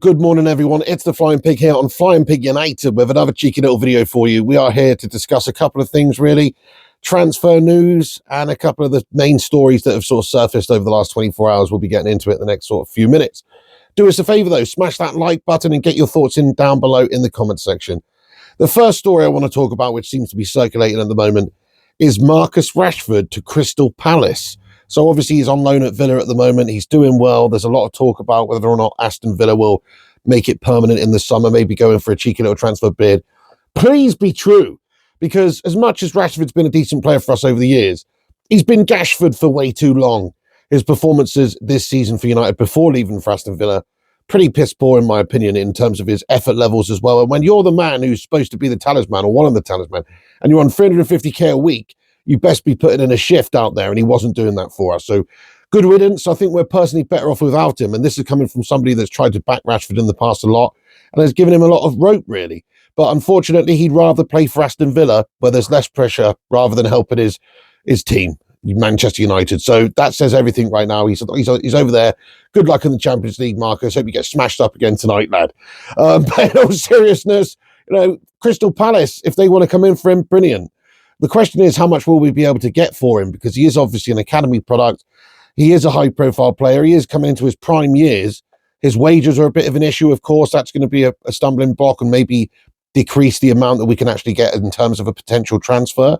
Good morning, everyone. It's the Flying Pig here on Flying Pig United with another cheeky little video for you. We are here to discuss a couple of things, really. Transfer news and a couple of the main stories that have sort of surfaced over the last 24 hours. We'll be getting into it in the next sort of few minutes. Do us a favor, though. Smash that like button and get your thoughts in down below in the comment section. The first story I want to talk about, which seems to be circulating at the moment, is Marcus Rashford to Crystal Palace. So obviously he's on loan at Villa at the moment. He's doing well. There's a lot of talk about whether or not Aston Villa will make it permanent in the summer, maybe going for a cheeky little transfer bid. Please be true, because as much as Rashford's been a decent player for us over the years, he's been Gashford for way too long. His performances this season for United before leaving for Aston Villa, pretty piss poor in my opinion in terms of his effort levels as well. And when you're the man who's supposed to be the talisman or one of the talisman, and you're on 350k a week, you best be putting in a shift out there, and he wasn't doing that for us. So good riddance. I think we're personally better off without him, and this is coming from somebody that's tried to back Rashford in the past a lot and has given him a lot of rope, really. But unfortunately, he'd rather play for Aston Villa, where there's less pressure, rather than helping his team, Manchester United. So that says everything right now. He's over there. Good luck in the Champions League, Marcus. Hope you get smashed up again tonight, lad. But in all seriousness, Crystal Palace, if they want to come in for him, brilliant. The question is, how much will we be able to get for him? Because he is obviously an academy product. He is a high-profile player. He is coming into his prime years. His wages are a bit of an issue, of course. That's going to be a stumbling block and maybe decrease the amount that we can actually get in terms of a potential transfer.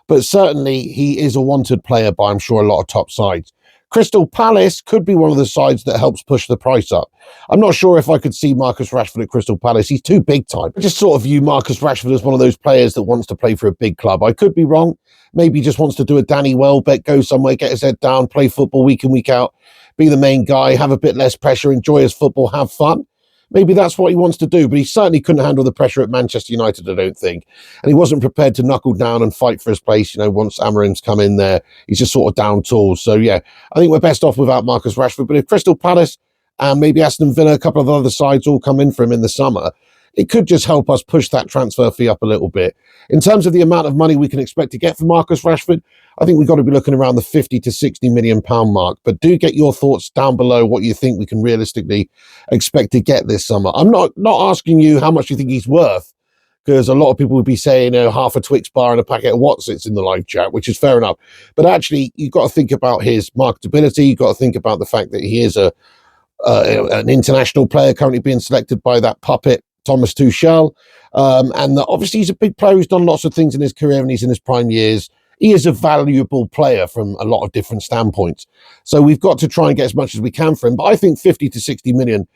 But certainly, he is a wanted player by, I'm sure, a lot of top sides. Crystal Palace could be one of the sides that helps push the price up. I'm not sure if I could see Marcus Rashford at Crystal Palace. He's too big time. I just sort of view Marcus Rashford as one of those players that wants to play for a big club. I could be wrong. Maybe he just wants to do a Danny Welbeck, go somewhere, get his head down, play football week in, week out, be the main guy, have a bit less pressure, enjoy his football, have fun. Maybe that's what he wants to do, but he certainly couldn't handle the pressure at Manchester United, I don't think. And he wasn't prepared to knuckle down and fight for his place, once Amarim's come in there. He's just sort of down tools. So, yeah, I think we're best off without Marcus Rashford. But if Crystal Palace and maybe Aston Villa, a couple of other sides all come in for him in the summer, it could just help us push that transfer fee up a little bit. In terms of the amount of money we can expect to get for Marcus Rashford, I think we've got to be looking around the 50 to 60 million pound mark. But do get your thoughts down below what you think we can realistically expect to get this summer. I'm not asking you how much you think he's worth, because a lot of people would be saying half a Twix bar and a packet of Watsits in the live chat, which is fair enough. But actually, you've got to think about his marketability. You've got to think about the fact that he is an international player currently being selected by that puppet, Thomas Tuchel, and obviously he's a big player who's done lots of things in his career and he's in his prime years. He is a valuable player from a lot of different standpoints. So we've got to try and get as much as we can for him. But I think 50 to 60 million,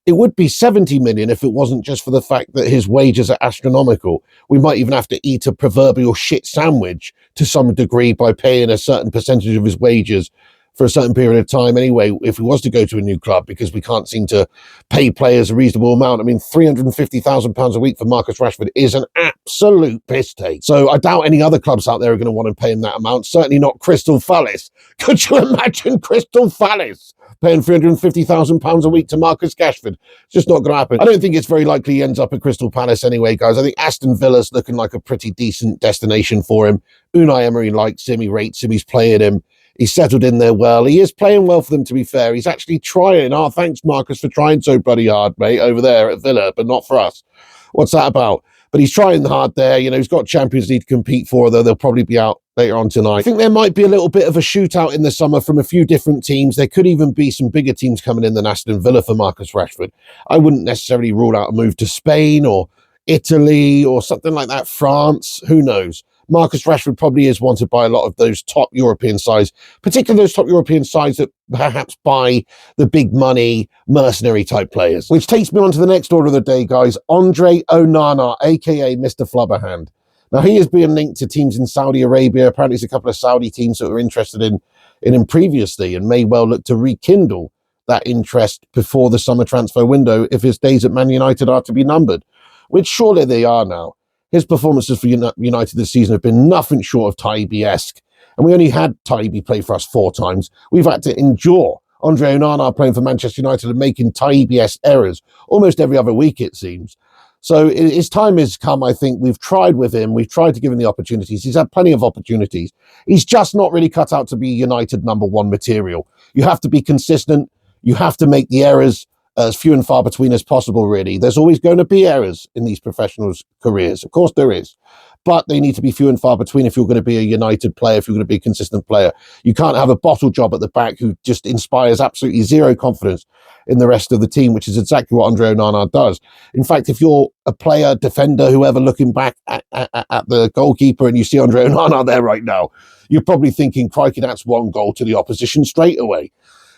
it would be 70 million if it wasn't just for the fact that his wages are astronomical. We might even have to eat a proverbial shit sandwich to some degree by paying a certain percentage of his wages for a certain period of time anyway, if he was to go to a new club, because we can't seem to pay players a reasonable amount. I mean, £350,000 a week for Marcus Rashford is an absolute piss take. So I doubt any other clubs out there are going to want to pay him that amount. Certainly not Crystal Palace. Could you imagine Crystal Palace paying £350,000 a week to Marcus Rashford? It's just not going to happen. I don't think it's very likely he ends up at Crystal Palace anyway, guys. I think Aston Villa's looking like a pretty decent destination for him. Unai Emery likes him. He rates him. He's playing him. He's settled in there well. He is playing well for them, to be fair. He's actually trying. Oh, thanks, Marcus, for trying so bloody hard, mate, over there at Villa, but not for us. What's that about? But he's trying hard there. He's got Champions League to compete for, though they'll probably be out later on tonight. I think there might be a little bit of a shootout in the summer from a few different teams. There could even be some bigger teams coming in than Aston Villa for Marcus Rashford. I wouldn't necessarily rule out a move to Spain or Italy or something like that, France. Who knows? Marcus Rashford probably is wanted by a lot of those top European sides, particularly those top European sides that perhaps buy the big money mercenary type players. Which takes me on to the next order of the day, guys. Andre Onana, aka Mr. Flubberhand. Now, he is being linked to teams in Saudi Arabia. Apparently, there's a couple of Saudi teams that were interested in him previously and may well look to rekindle that interest before the summer transfer window if his days at Man United are to be numbered, which surely they are now. His performances for United this season have been nothing short of Taibi-esque. And we only had Taibi play for us 4 times. We've had to endure Andre Onana playing for Manchester United and making Taibi-esque errors almost every other week, it seems. So his time has come, I think. We've tried with him. We've tried to give him the opportunities. He's had plenty of opportunities. He's just not really cut out to be United #1 material. You have to be consistent. You have to make the errors as few and far between as possible, really. There's always going to be errors in these professionals' careers. Of course there is. But they need to be few and far between if you're going to be a United player, if you're going to be a consistent player. You can't have a bottle job at the back who just inspires absolutely zero confidence in the rest of the team, which is exactly what Andre Onana does. In fact, if you're a player, defender, whoever, looking back at the goalkeeper and you see Andre Onana there right now, you're probably thinking, crikey, that's one goal to the opposition straight away.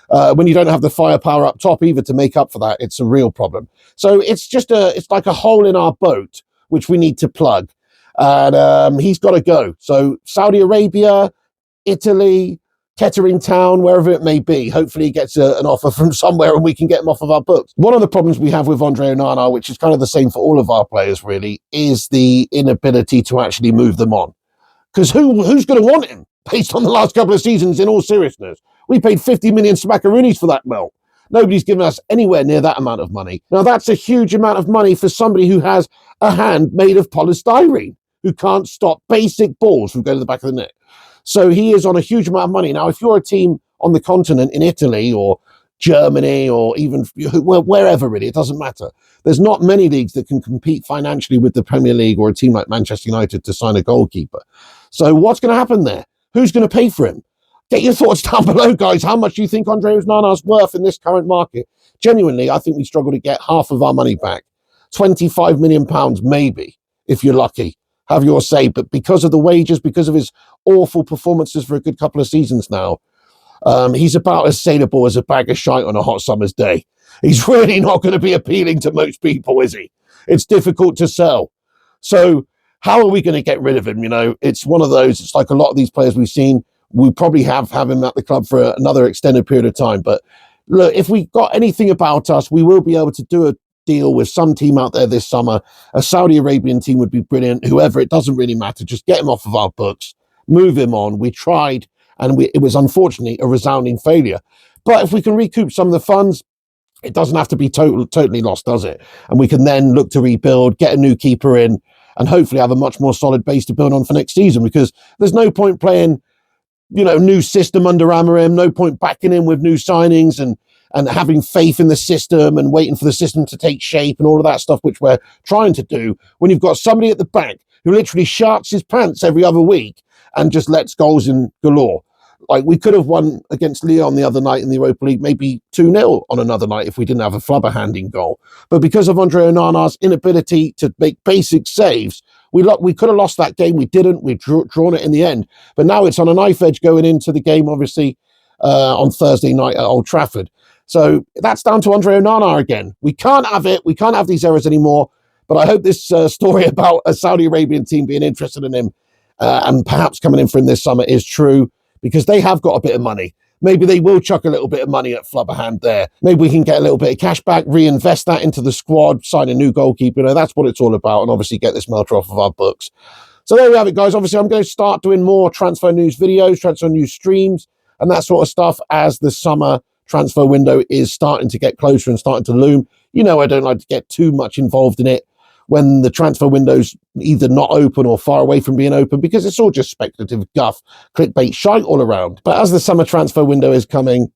When you don't have the firepower up top either to make up for that, it's a real problem. So it's like a hole in our boat, which we need to plug. And he's got to go. So Saudi Arabia, Italy, Kettering Town, wherever it may be, hopefully he gets an offer from somewhere and we can get him off of our books. One of the problems we have with Andre Onana, which is kind of the same for all of our players really, is the inability to actually move them on. Because who's going to want him based on the last couple of seasons, in all seriousness? We paid 50 million smackaroonies for that belt. Nobody's given us anywhere near that amount of money. Now, that's a huge amount of money for somebody who has a hand made of polystyrene, who can't stop basic balls from going to the back of the net. So he is on a huge amount of money. Now, if you're a team on the continent in Italy or Germany or even wherever really, it doesn't matter. There's not many leagues that can compete financially with the Premier League or a team like Manchester United to sign a goalkeeper. So what's going to happen there? Who's going to pay for him? Get your thoughts down below, guys. How much do you think Andre Onana's worth in this current market? Genuinely, I think we struggle to get half of our money back. £25 million, maybe, if you're lucky. Have your say. But because of the wages, because of his awful performances for a good couple of seasons now, he's about as saleable as a bag of shite on a hot summer's day. He's really not going to be appealing to most people, is he? It's difficult to sell. So how are we going to get rid of him? You know, it's one of those, it's like a lot of these players we've seen, we probably have him at the club for another extended period of time. But look, if we got anything about us, we will be able to do a deal with some team out there this summer. A Saudi Arabian team would be brilliant. Whoever, it doesn't really matter. Just get him off of our books, move him on. We tried, and it was unfortunately a resounding failure. But if we can recoup some of the funds, it doesn't have to be totally lost, does it? And we can then look to rebuild, get a new keeper in, and hopefully have a much more solid base to build on for next season, because there's no point playing, you know, new system under Amorim, no point backing in with new signings and having faith in the system and waiting for the system to take shape and all of that stuff, which we're trying to do, when you've got somebody at the back who literally sharks his pants every other week and just lets goals in galore. Like, we could have won against Lyon the other night in the Europa League, maybe 2-0 on another night if we didn't have a flubber-handing goal. But because of Andre Onana's inability to make basic saves, we could have lost that game. We didn't. We've drawn it in the end. But now it's on a knife edge going into the game, obviously, on Thursday night at Old Trafford. So that's down to Andre Onana again. We can't have it. We can't have these errors anymore. But I hope this story about a Saudi Arabian team being interested in him and perhaps coming in for him this summer is true, because they have got a bit of money. Maybe they will chuck a little bit of money at Flubberhand there. Maybe we can get a little bit of cash back, reinvest that into the squad, sign a new goalkeeper. You know, that's what it's all about, and obviously get this melter off of our books. So there we have it, guys. Obviously, I'm going to start doing more transfer news videos, transfer news streams, and that sort of stuff as the summer transfer window is starting to get closer and starting to loom. You know, I don't like to get too much involved in it when the transfer window's either not open or far away from being open, because it's all just speculative guff, clickbait shite all around. But as the summer transfer window is coming,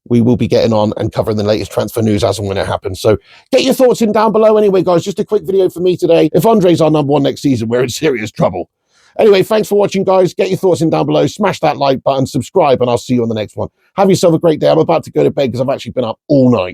we will be getting on and covering the latest transfer news as and when it happens. So get your thoughts in down below anyway, guys. Just a quick video for me today. If Andre's our number one next season, we're in serious trouble. Anyway, thanks for watching, guys. Get your thoughts in down below. Smash that like button, subscribe, and I'll see you on the next one. Have yourself a great day. I'm about to go to bed because I've actually been up all night.